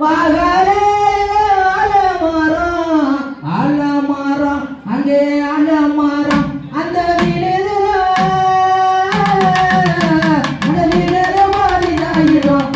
மகளே ஆலமரம் ஆலமரம் அங்கே ஆலமரம் அந்த வீடு மாறினாயிரும்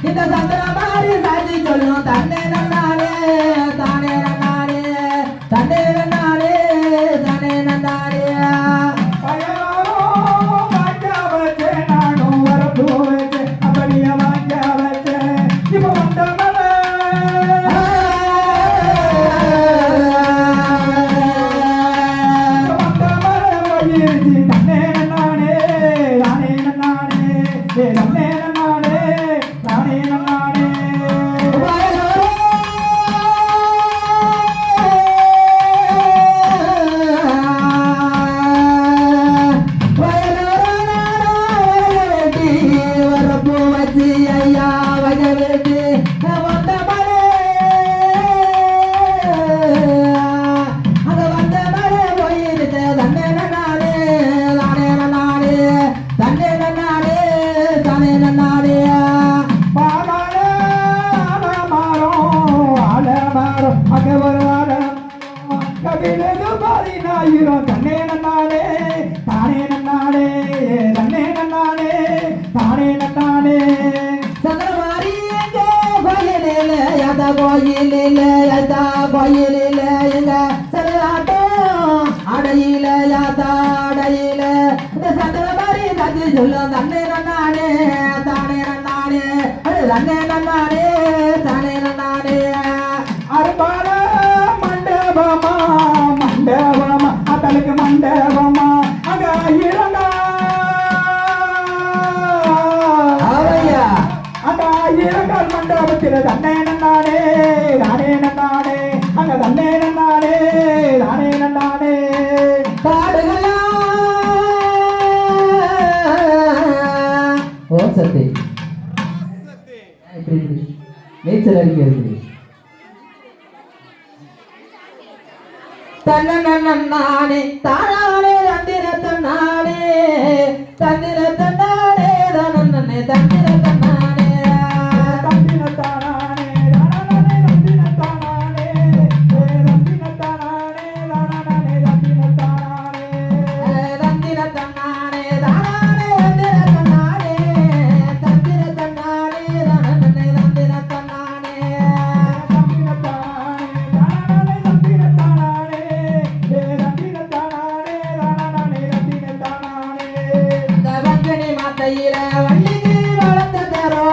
இந்த சந்திர மாதிரி சாட்சி சொல்லும் தன்னே நன்னாரே தானே நன்னாரே தன்னே நன்னாரே தானே நன்னாரே வாங்க வச்சே நானும் வரப்பு வச்சே அப்படியே வாங்க வச்சே இப்ப வந்த தன்னே நன்னானே தானே நன்னானே தன்னே நன்னானே தானே நன்னானே வரப்பு வச்சு ஐயா வக வேண்டி வந்த மழை அங்க வந்த மழை போயிருச்சு தன்னே நன்னானே தானே நன்னானே தன்னே நன்னானே தானே நன்னானே அங்க ஒரு கபிலது பாதினாயிரம் தன்னே நன்னானே தானே நன்னானே தன்னே நன்னானே தானே நன்னானே சந்திரமாரி எங்க கோயிலில் எந்த கோயிலில் எந்த கோயிலில் எங்க சிலையாட்டம் அடையில யாத்த அடையில இந்த சந்திரமாரி தத்தி சொல்லும் தன்னே நன்னானே தானே நன்னானே தன்னே நன்னானே தானே நன்னானே அருபால மண்டபமா மண்டபமா அத்தலுக்கு மண்டபமா அங்க இறந்தா அந்த இறங்கால் மண்டபத்தில் தன்னே நன்னானே தானே நன்னானே அங்க தன்னே நன்னானே தானே நன்னானே காடுகளா ஓ சத்தி நீச்சல் அடிக்கிறது தன்னே தானே தந்திர தன்னானே தந்திர தன்னானே தன்னே தந்திர தன்னானே தந்திர தானே தானே தந்திர தானே தந்திர தானே தானே தந்திர தானே தந்திர தானே தானே தந்திர தானே தந்திர தானே தானே தந்திர தானே தந்திர தானே தையில வள்ளிக்கு வளர்த்த தரோ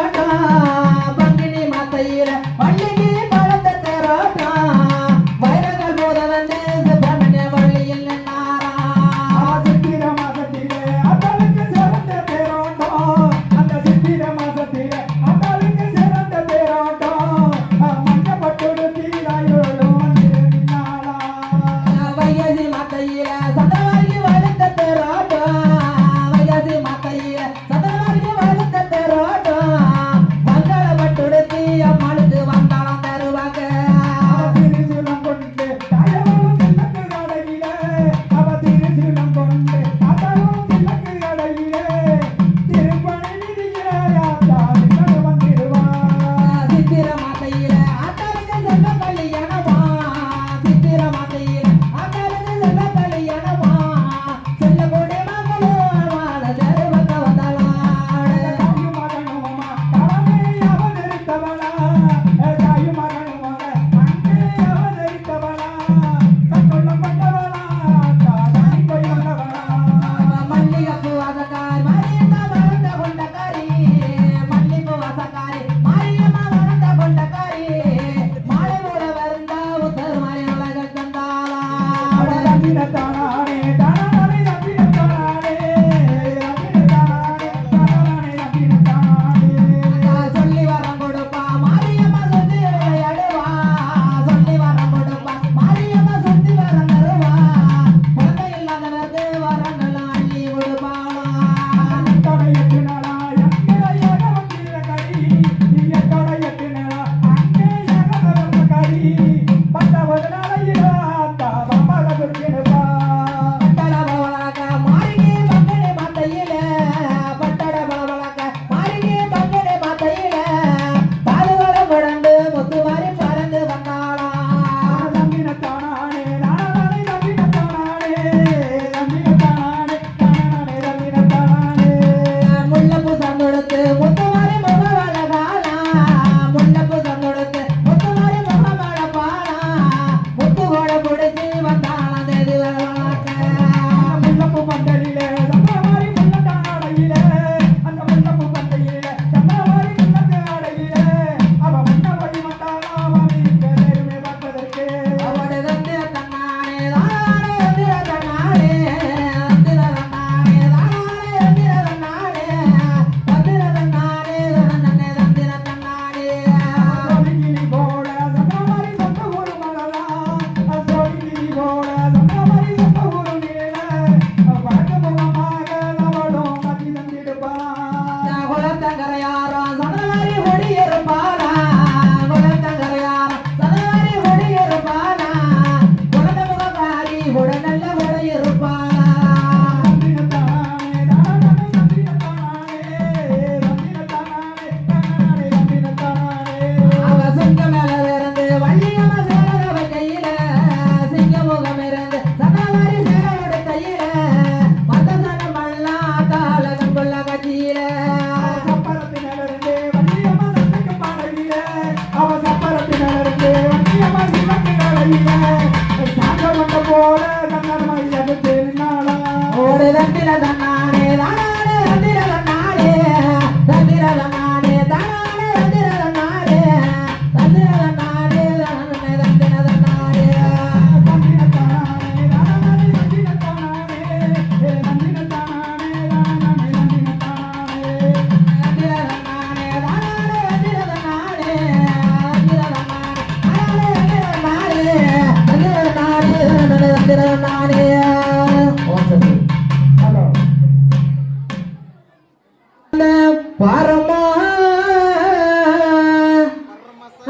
பாரம்மா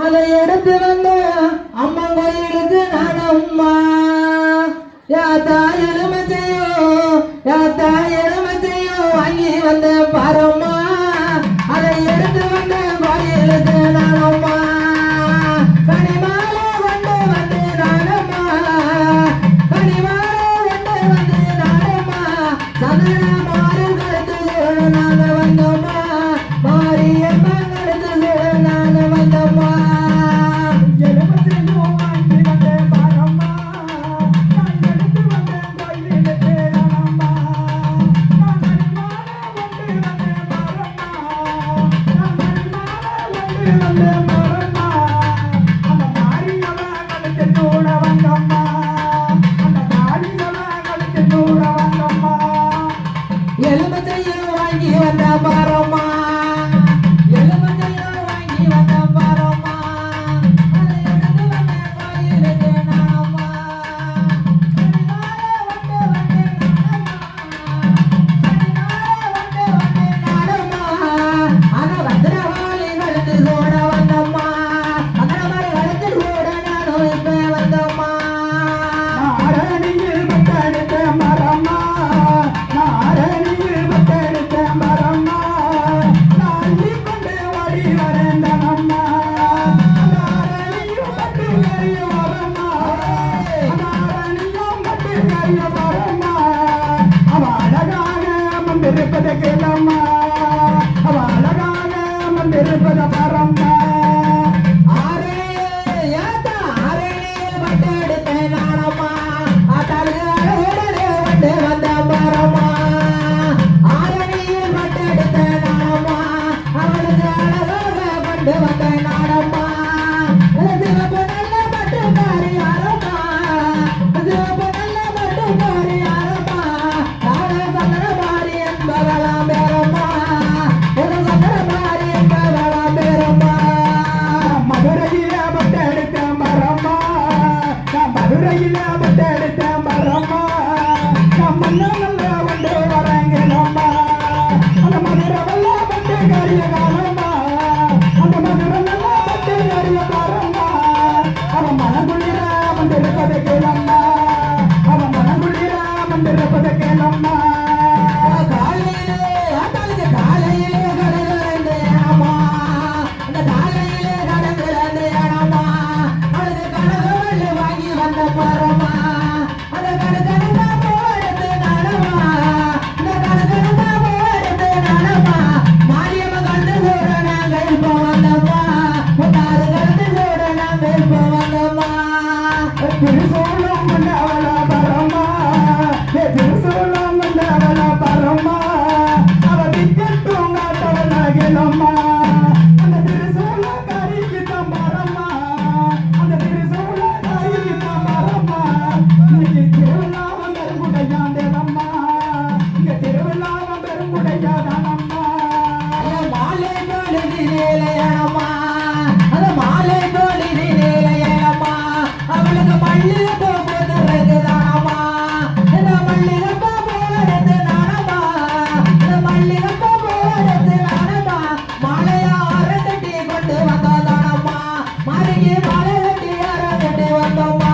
அதை எடுத்து வந்த அம்மா கோயிலுக்கு நான் அம்மா யாத்தா எலுமச்சையும் வாங்கி வந்த பாரம்மா அதை எடுத்து வந்த கோயிலுக்கு நான் அம்மா கனிமாலை கொண்டு வந்து நானம்மா கனிமாலை கொண்டு வந்து நானம்மா சந்தன மாறு கழுத்து நாங்க வந்தோம்மா மாரியம்மா கழுத்து நாங்க வந்தோம்மா எலுமச்சையும் வாங்கி வந்தேன் பாரம்மா நான் எடுத்து வந்தேன் கோயிலுக்கு நானம்மா நான் கனிமாலை கொண்டு வந்தேன் பாரம்மா நான் கனிமாலை கொண்டு வந்தேன் பாரம்மா அந்த மாரியம்மா கழுத்து கூட வந்தம்மா அந்த மாரியம்மா கழுத்து கூட வந்தம்மா எலுமச்சையும் வாங்கி வந்த பாரம்மா எலுமச்சையும் வாங்கி வந்த பாரம்மா அதை எடுத்து வந்த கோயிலுக்கு நானம்மா கனிமாலை நானம்மா அந்த பத்திரவாளி கழுத்து கூட வந்தம்மா பத்திரவாளி கழுத்து கூட நானும் இப்ப வந்தம்மா நாரணியில் பட்டெடுத்த மரம்மா நாரணியில் பட்டெடுத்த மரம்மா நாளி கொண்டு ஓடி வரேந்தனம்மா நாரணியும் பட்டு கரிய மரம்மா நாரணியும் பட்டு கரிய மரம்மா அவ அழகாக அமர்ந்திருப்பது கேளம்மா அவ அழகாக அமர்ந்திருப்பது மரம்மா மதுரையில பட்டெடுத்த மரம்மா நான் மதுரையில பட்டெடுத்த மரம்மா நான் மன்னல்ல கொண்டு வரேங்கம்மா அந்த மதுரை வல்ல பட்டு கரிய காலம்மா அந்த மதுரை நல்ல பட்டு கரிய காலம்மா அவன் மனங்குளிர வந்திருப்பது கேளம்மா அவன் மனங்குளிர வந்திருப்பது கேளம்மா திருசூலம் மன்னவள பரமா திருசூலம் மன்னவள பரமா அவ விக்கட்டும் காட்டவளகிலம்மா அந்த திருசூல கரிக்கு தம்பரம்மா அந்த திருசூல கரிக்கு தம்பரம்மா இன்னைக்கு திருவிழாவம் பெருங்குடையாண்டேனம்மா இங்க திருவிழாவம் பெருங்குடையாதானம்மா மாலை பொழுது நிலையம்மா அது மாலை பொழுது நிலையம்மா அவளுக்கு மல்லிகை போகிறது தானம்மா இந்த மல்லிகை போகிறது நானம்மா இந்த மல்லிகை போகிறது நானம்மா மாலையா அரட்டி கொண்டு வந்ததானம்மா மருகி மாலை கட்டி அரட்டி வந்தோம்மா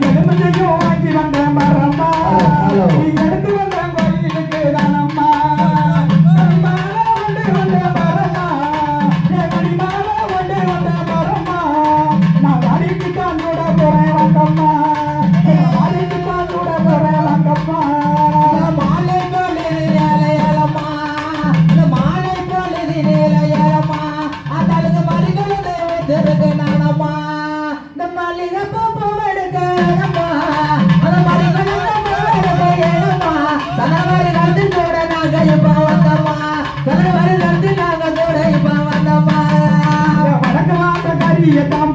எலுமச்சையும் வாங்கி வந்த மரம்மா நீ எடுத்து வந்த கோயிலுக்கு தானம்மா கனிமாலை கொண்டு வந்த மரம்மா கனிமாலை கொண்டு வந்த மரம்மா நான் வாடிக்கு தான் கூட போறேன் வந்தம்மா வாடிக்கு தான் கூட போறேன் வந்தம்மா மாலை பொழுது நிலையம்மா இந்த மாலை பொழுது நிலையம்மா அதற்கு மறிகளுக்கு வைத்திருக்கு நானம்மா இந்த மல்லிகை பூ எடுக்கணும்மா அந்த மறிகளுக்கு பூ எடுக்கணும்மா சனவரி கண்டு கூட நாங்க இப்ப வந்தம்மா சனவரி கண்டு நாங்க கூட இப்ப வந்தம்மா வடக்கு வாச கரியத்தான்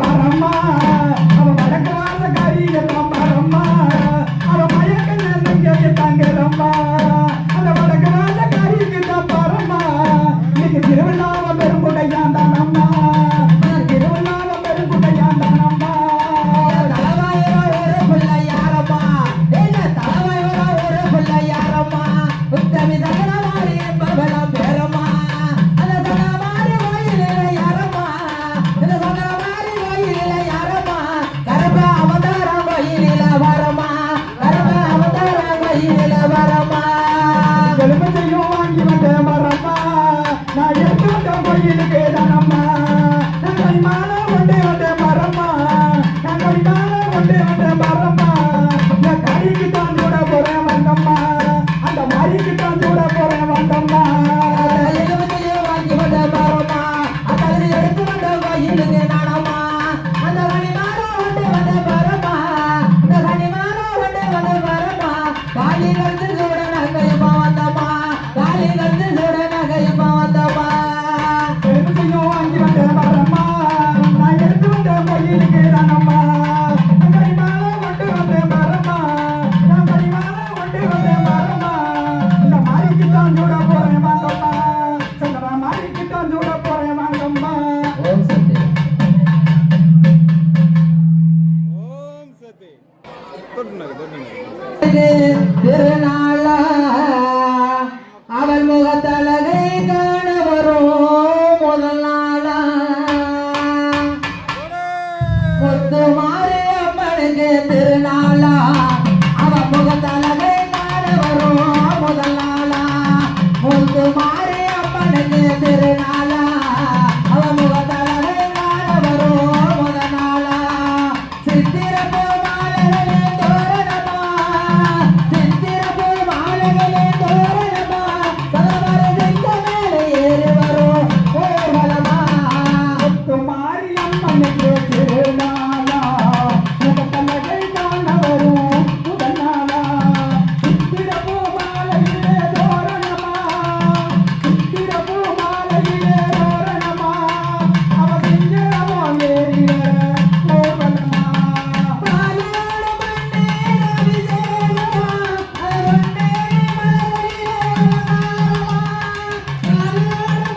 திருநாளா அவள் முகத்தழகை காண வரும் முதல் நாளா முத்து மாறி அம்மனுக்கு திருநாளா அவள் முகத்தழகை காண வரும் முதல் நாளா முத்து மாறி அம்மனுக்கு திருநாளா அவள் முகத்தழகை காண வரும் முதல் நாளா சித்திரப்பு மாலைகளே தோரணமா சித்திரப்பு மாலைகளே தோரணமா சலவர செங்க மேலே ஏறி வரும் ஊர்வலமா முத்து மாரியம்மனுக்கு திருநாளா முகத்தழகை காண வரும் முதல் நாளா சித்திரப்பூ மாலையிலே தோரணமா சித்திரப்பூ மாலையிலே தோரணமா அவ சிங்கரமோ ஏறிய ஊர்வலமா பாலோடு மண்ணேற விசேஷமா அருண்டே மலரிலே அலங்காரமா பாலோடு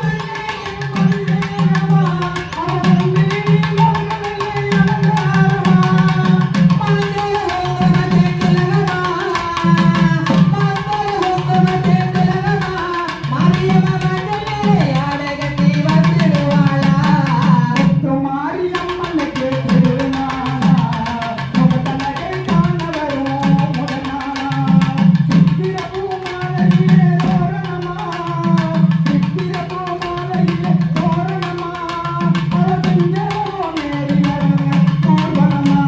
மண்ணேற கொள்ளேரமா அவனே மங்களே அலங்காரமா மங்கள ஹோமத்தே திலகமா மங்கள ஹோமத்தே திலகமா மாரியம்மா மண்டலே ஆடகத்தி வந்திடுவாளா முத்து மாரியம்மனுக்கு திருநாளா முகத்தழகை காண வரும் முதல் நாளா சித்திரப்பூ மாலையிலே தோரணமா சித்திரப்பூ மாலையிலே தோரணமா அவ சிங்கரமோ ஏறி வரும் ஊர்வலமா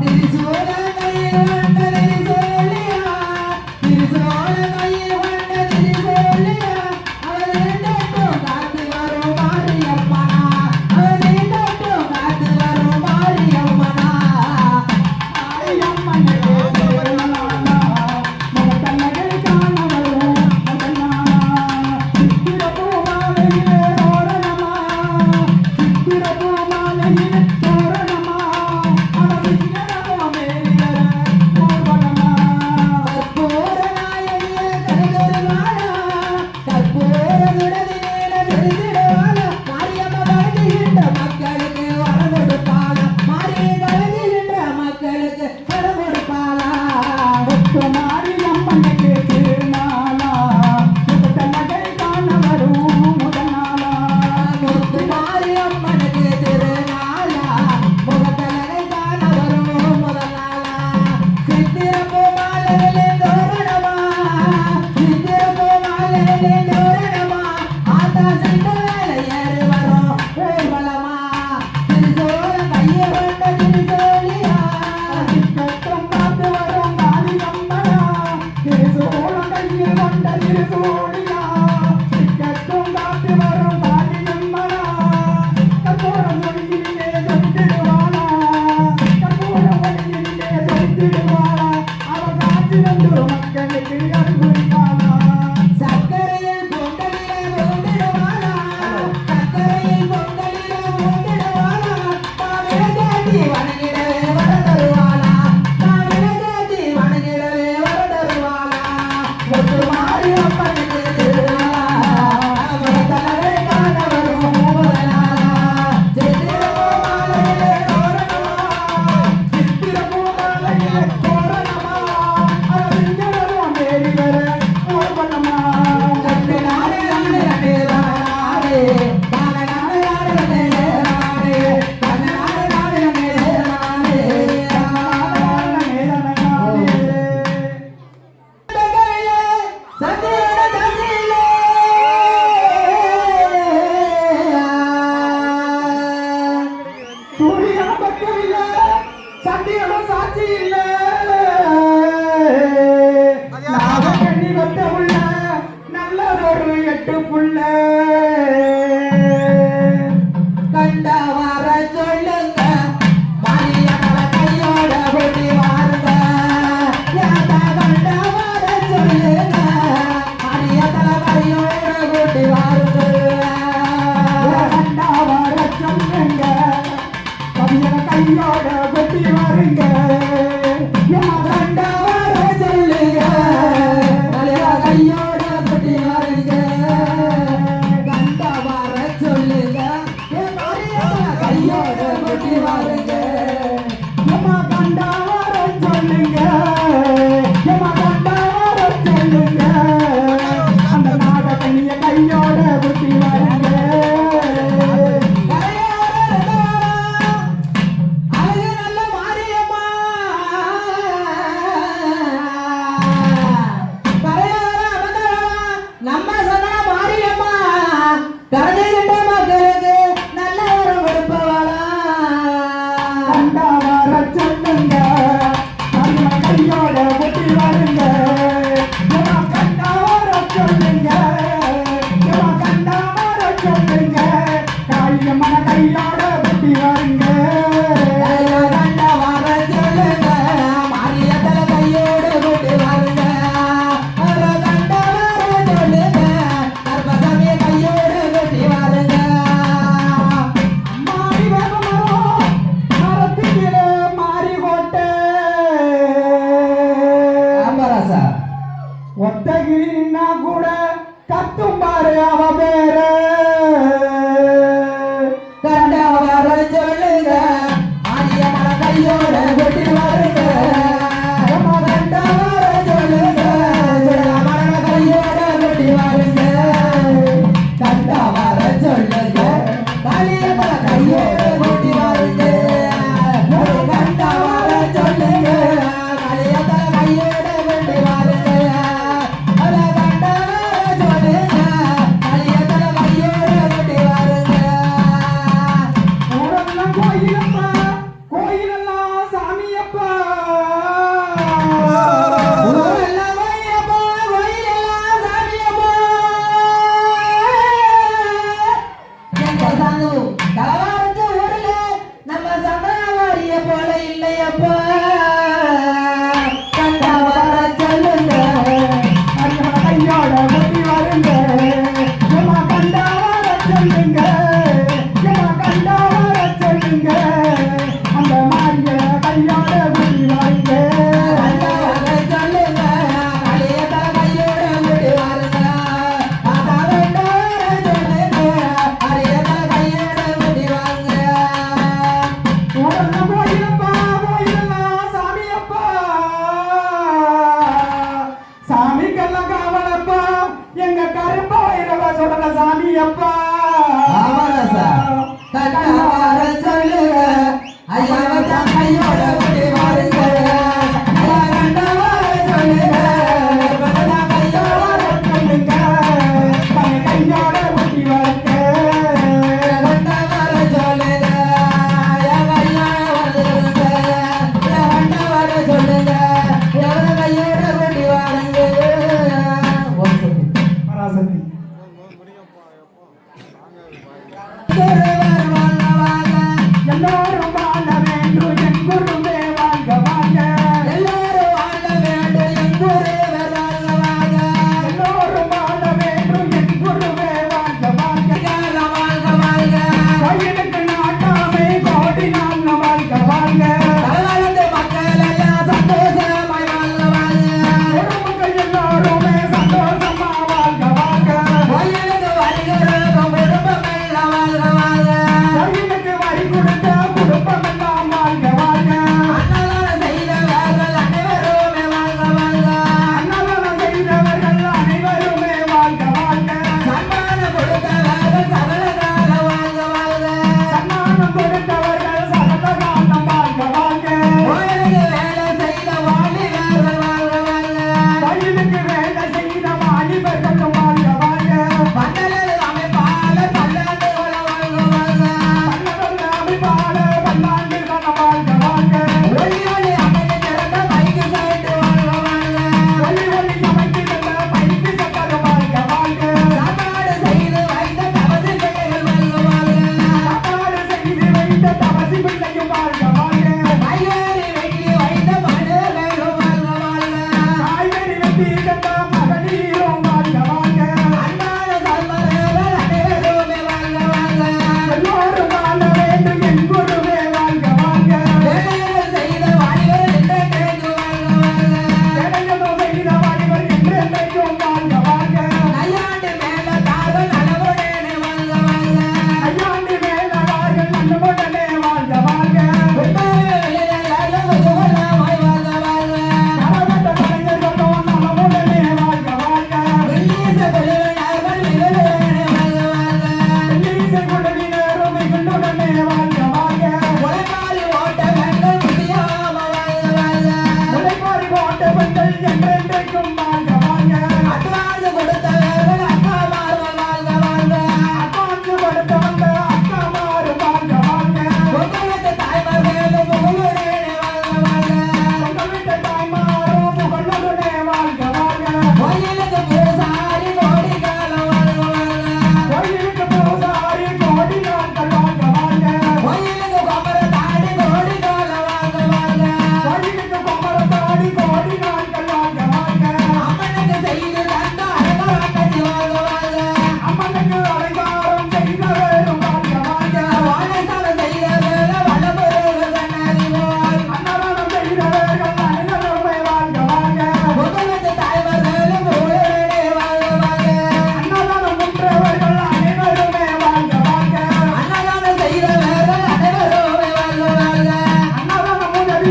திரிசூல கையில் வந்த திரிசூலியா திரிசூல கையில் வந்த திரிசூலியா அவள் நீண்டட்டும் காத்து வரும் மாரியம்மனா அவள் நீண்டட்டும் காத்து வரும் மாரியம்மனா மாரியம்மனுக்கு திருநாளா முகத்தழகை காண வரும் முதல் நாளா சித்திரப்பூ மாலையிலே தோரணமா சித்திரப்பூ மாலையிலே தோரணமா அவ சிங்கரமோ ஏறிய ஊர்வலமா கற்பூர நாயகிய கருதொருவாளா கற்பூர சுடலினேன தெரிந்திடுவாளா மாரியம்மா வழங்குகின்ற மக்களுக்கு வரம் கொடுப்பாளா மாரியை வழங்குகின்ற மக்களுக்கு வரம் கொடுப்பாளா முத்து மாரியம்மனுக்கு திருநாளா முகத்தழகை காண வரும் முதல் நாளா முத்து மாரியம்மனுக்கு திருநாளா முகத்தழகை காண வரும் முதல் நாளா சித்திரப்பூ மாலையிலே தோரணமா சித்திரப்பூ மாலையிலே தோரணமா ஆத்தா சிங்க மேலே ஏறி வரும் ஊர்வலமா திரிசூல கையை கொண்ட திரிசூலியா சித்தம் காத்து வரும் மாரியம்மனா திருசூலம் கையில் கொண்ட திருசூலியா சித்தம் காத்து வரும் மாரியம்மனா கற்பூரம் ஒளியிலே சொத்திடுவாளா கற்பூரம் ஒளியிலே சொத்திடுவாளா அவ காட்சி வந்து மக்களுக்கு அருள்புரிவாளா சக்கரையில் பொங்கலிலே மூண்டிடுவாளா சக்கரையில் பொங்கலிலே மூண்டிடுவாளா மாவிளக்கேத்தி வணங்கிடவே வர தருவாளா மாவிளக்கேத்தி வணங்கிடவே வர தருவாளா முத்து மாரியம்மனுக்கு திருநாளா முகத்தழகை காண வரும் முதல் நாளா சித்திரப்பூ மாலையிலே தோரணமா சித்திரப்பூ மாலையிலே தோரணமா அவ சிங்கரமோ ஏறிய ஊர்வலமா கண்டு நாடே நாடே நாடே நாடே நாடே நாடே நாடே நாடே கண்டு நாடே நாடே நாடே தகையிலே சந்திரன தகையிலே சூரியன பக்கம் இல்ல சந்திரன சாட்சி இல்ல நாகக்கண்ணி வந்த உள்ள நல்ல ஒரு எட்டு புள்ள கண்ட வர சொல்லுங்க மாரியம்மள கையோட கொட்டி வாருங்க யாத்தா கண்ட வர சொல்லுங்க மாரியம்மள கையோட கொட்டி வாருங்க கண்டாவார சொல்லுங்க கவியன கையோட கொட்டி வருங்க கண்ட வர சொல்லுங்க கையோட கொட்டி வாருங்க கண்ட கண்டா வர சொல்லுங்க நம்ம கையோட ஒட்டி வருங்க நம்ம கண்டா வர சொல்லுங்க நம்ம கண்டா வர சொல்லுங்க காளியம்மன கையோட ஒட்டி வருங்க கண்டா வர சொல்லுங்க மாரியத்தல கையோடு கூட்டி வருங்க கண்டா வர சொல்லுங்க கர்ப்பசாமிய கையோடு கூட்டி வருங்க மாறி வரமரம் மரத்துக்கிலே மாறி கோட்டை ஆம்பராசா ஒத்தகிரின்னா கூட கத்தும் பாரு அவ பேரு கண்டா வர சொல்லுங்க மாரியம்மன கையோட கூட்டி வருங்க கண்டா வர சொல்லுங்க சுடமன கையோட கூட்டி வருங்க கண்டா வர சொல்லுங்க காளியம்மன கையோட கூட்டி வருங்க கண்டா வர சொல்லுங்க காளியம்மன கையோட கூட்டி வருங்க கண்டா வர சொல்லுங்க காளியம்மன கையோட கூட்டி வருங்க ஊரெல்லாம் கோயிலப்பா கோயிலெல்லாம் சாமியப்பா ஊரெல்லாம் கோயிலப்பா, கோயிலெல்லாம் சாமியப்பா. எங்க சாந்து கலவாரத்து ஊர்ல நம்ம சந்தனவாரிய போல இல்லையப்பா. கண்டா வர சொல்லுங்க நம்ம கையோட ஒட்டி வருங்க நம்ம கண்டா வர சொல்லுங்க நம்ம கண்டா வர சொல்லுங்க அந்த மாரிய கையோட ஒட்டி வருங்க கண்டா வர சொல்லுங்க காளியத்தல கையோட கூட்டி வருங்க கண்டா வர சொல்லுங்க காளியத்தல கையோட கூட்டி வருங்க ஊரெல்லாம் கோயிலப்பா கோயிலெல்லாம் சாமியப்பா சாமிக்கெல்லாம் காவலப்பா எங்க கருப்ப வைரவ சுடல சாமியப்பா ஆமரசா கண்டா வர சொல்லுங்க ஐயாவ தான் கையோட கூட்டி வருங்க ஐயா கண்டா வர சொல்லுங்க கர்ப்பதா கையோட சொல்லுங்க நம்ம கையோட ஒட்டி வருங்க கண்டா வர சொல்லுங்க ஐயா கையோட வருங்க ஐயா கண்டா வர சொல்லுங்க எவர கையோட கூட்டி வருங்க பராசக்தி குருவர் வாங்க வாங்க எல்லாரும் வாழ வேண்டும் என் குருவே வாழ்க வாழ்க எல்லாரும் வாழ வேண்டும் என் குருவர் வாங்க வாங்க எல்லோரும் வாழ வேண்டும் என் குருவே வாழ்க வாழ்க வாழ்க வாழ்க கோயிலுக்கு நாட்டாமே கோடி நாள் வாழ்க வாழ்க தலைவரது மக்கள் எல்லாம் சந்தோஷமாய் வாழ்க வாழ்க பொதுமக்கள் எல்லாருமே சந்தோஷமா வாழ்க வாழ்க கோயிலுக்கு வருகிறோம் குடும்பம் எல்லாம் வாழ்க வாழ்க கோயிலுக்கு வரி கொடுத்த குடும்பம் எல்லாம் வாழ்க வாழ்க அன்னதானம் செய்தவர்கள் அனைவருமே வாழ்க வாழ்க அன்னதானம் செய்தவர்கள் அனைவருமே வாழ்க வாழ்க சன்மானம் கொடுத்தவர்கள் சகல கால வாழ்க வாழ்க சன்மானம் கொடுத்தவர்கள் சகல காலம் வாழ்க வாழ்க கோயிலுக்கு வேலை செய்த வாலிபர்கள் வாழ்க வாழ்க கோயிலுக்கு வேலை செய்த வாலிபர்களும் வாழ்க வாழ்க பந்தலில் அமைப்பாளர் பல்லாண்டு வாழ்க வாழ்க பல்லவர்கள் அமைப்பாளர் பல்லாண்டு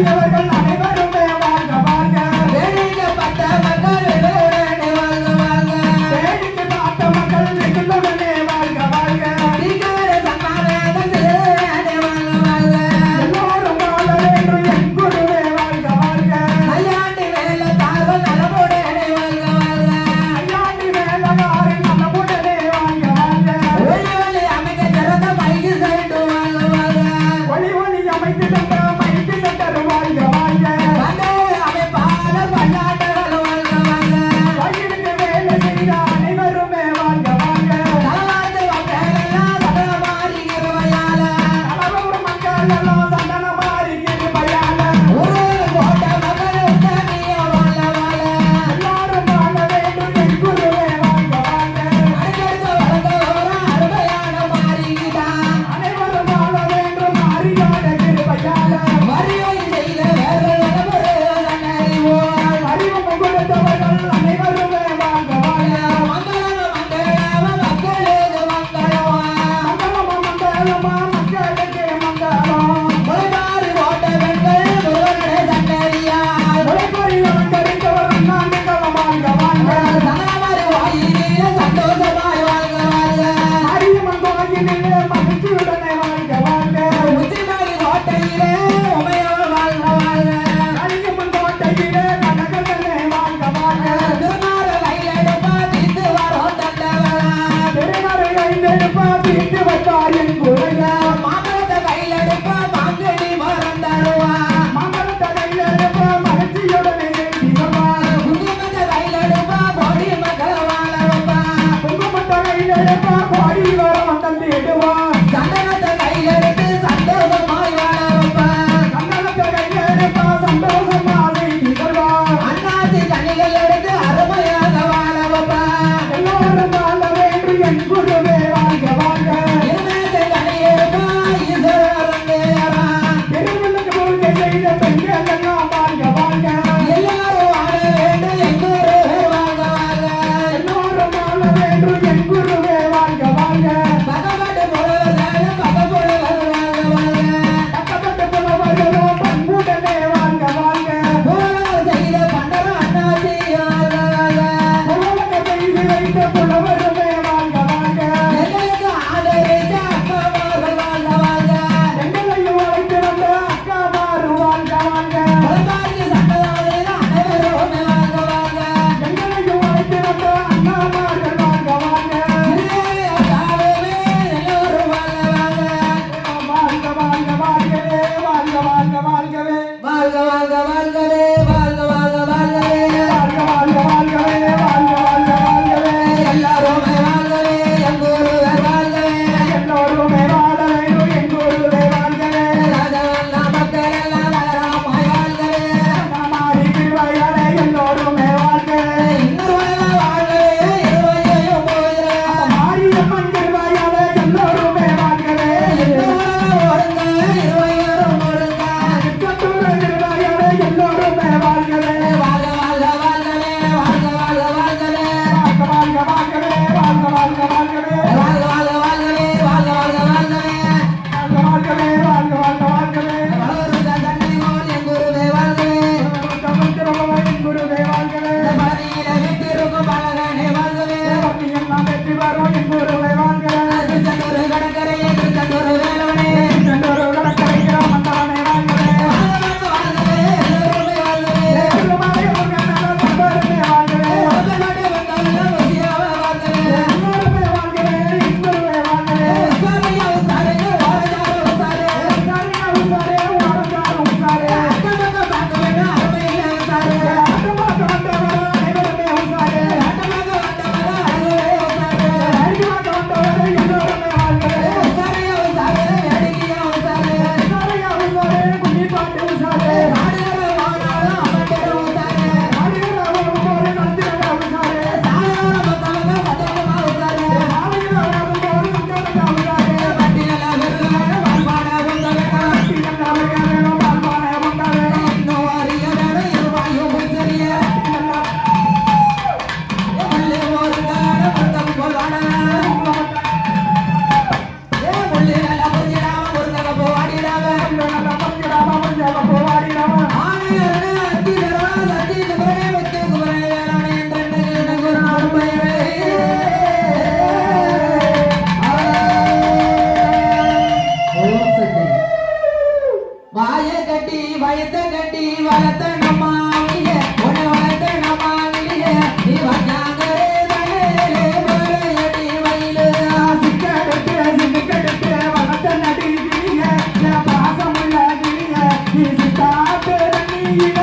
பெரியவர்கள் அனைவருமே வாழ்க வாழ்க வேடிக்கை பார்த்த மக்கள் வெகுளுடனே வாழ்க வாழ்க வேடிக்கை பார்த்த மக்கள் வெகுளுடனே வாழ்க வாழ்க தீக்கார சமாவேதம் செய்துடனே வாழ்க வாழ்க எல்லோரும் வாழ வேண்டும் என் குருவே வாழ்க வாழ்க ஐயாண்டி மேல தார்கள் நலமுடனே வாழ்க வாழ்க ஐயாண்டி மேலகாரின் நலமுடனே வாழ்க வாழ்க ஒளி ஒளி அமைக்க சிறந்த மைக்கு செய்து வாழ்க வாழ்க ஒளி ஒளி அமைத்து தந்த மைக்கு செட்டர் வாழ்க வாழ்க வந்தே அமைப்பாளர் பல்லாண்டுகள் வாழ்க வாழ்க வயிறுக்கு வேலை செய்த அனைவருமே வாழ்க வாழ்க தலவாழ்ந்து மக்களெல்லாம் சதமாறி இருவையால அளவூர் மக்கள் எல்லாம் சந்தன மாறி கிருபையால ஒரு கோட்ட மக்கள் உத்தமிய வாழ வாழ எல்லாரும் வாழ வேண்டும் என் குருவே வாழ்க வாழ்க அடுத்தடுத்து வளர்ந்த ஒரு அருமையான மாறிதான் அனைவரும் வாழ வேண்டும் அறியாத கிருபையால வாய கட்டி வயத்த கட்டி வளர்த்த நம்ம வெளிய உன்னை வளர்த்த நம்ம வெளிய நீ வந்தாங்கரே தனேலே மலையடி மயிலு சிக்கெடுத்து சிக்கெடுத்து வளர்த்த நடிகிறிய என் பாசமுள்ள கிளிய நீ சித்தாத்து நன்னியில